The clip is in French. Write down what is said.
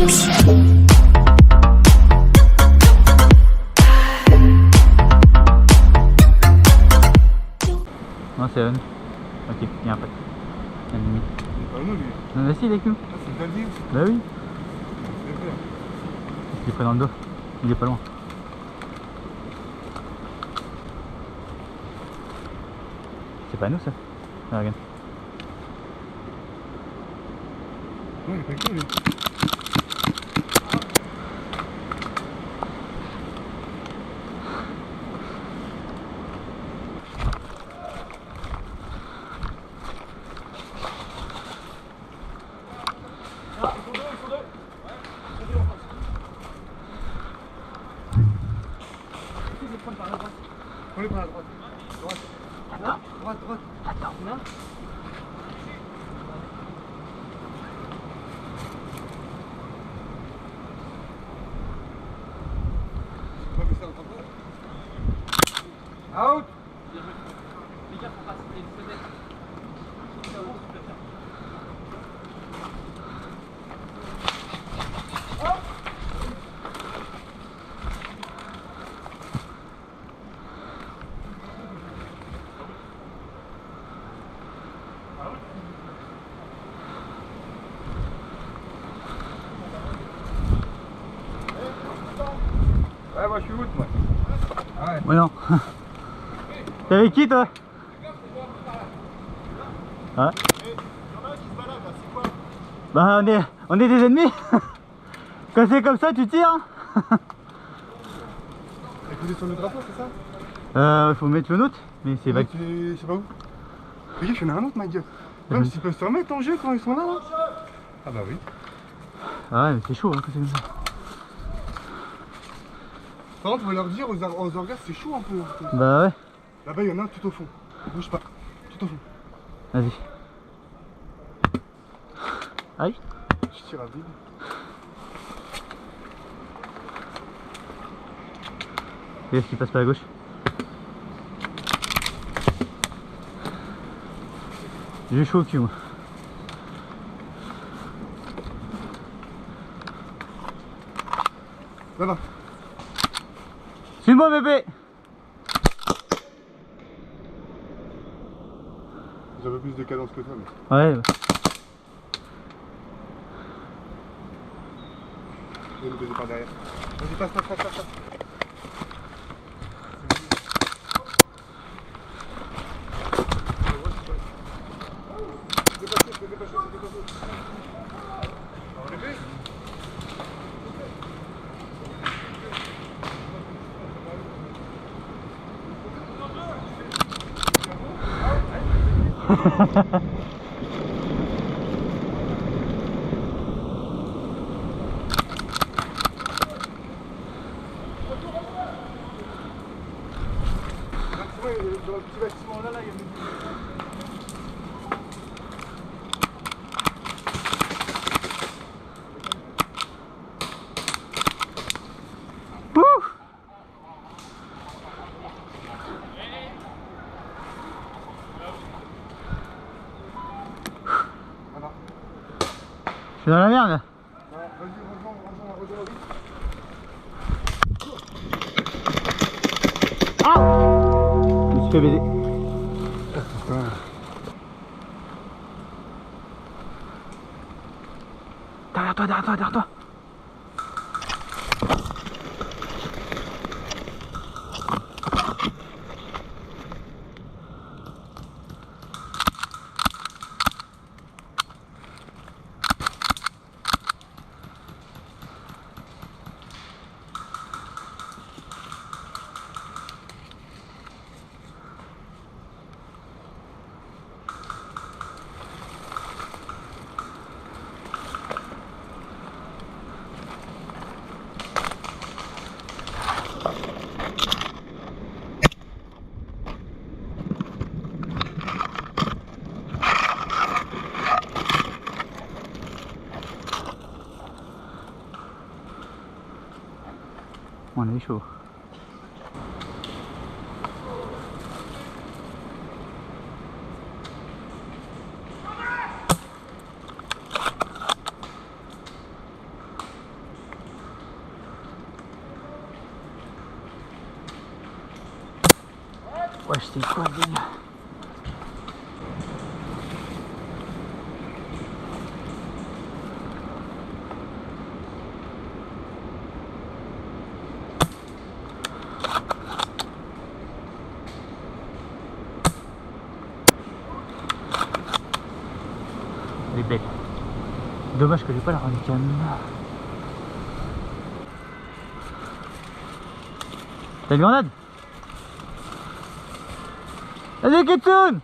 Non, c'est un. Ok, il y a un pote. Un ennemi. Ah non, lui. Non, mais si, il est avec nous. Ah, c'est le Daldi aussi. Bah oui. C'est vrai. Il est pris dans le dos. Il est pas loin. C'est pas nous ça. Ah, regarde. Non, il est pas que lui. On les prend à droite. Droite. Là. Droite, droite. Attends. Là. On va baisser l'entendre. Out. Les gars, faut passer les fenêtres. C'est avant, tu peux faire. Ouais, moi je suis out, moi. Ah ouais. Ouais, non. T'es avec qui toi? Ouais. Bah on est des ennemis. Quand c'est comme ça tu tires. Et vous êtes sur le drapeau, c'est ça? Faut mettre le nôtre. Mais c'est vague. Je sais pas où. Les gars, il y en a un autre, ma gueule. Ouais, mais ils peuvent se remettre en jeu quand ils sont là, là. Ah bah oui. Ah ouais mais c'est chaud hein, quand c'est comme ça. Par contre, on va leur dire aux orgas, c'est chaud un peu. Bah ouais. Là-bas, il y en a un tout au fond. Bouge pas. Tout au fond. Vas-y. Aïe. Je tire à vide. Qu'est-ce qui passe par la gauche? J'ai chaud au cul moi. Là-bas. Suis-moi bébé. J'ai un peu plus de cadence que toi, mais. Ouais. Ne nous baisez pas derrière. Vas-y, passe. Dans le petit bâtiment là, il y a une... Ouh. Voilà. Je suis dans la merde. Ouais, vas-y, rejoins vite. Ah, je me suis fait baiser. Derrière toi. On est chaud. Wesh, c'est quoi le délire? Elle est belle. Dommage que j'ai pas la handicam. T'as une grenade? Allez, Kitsune!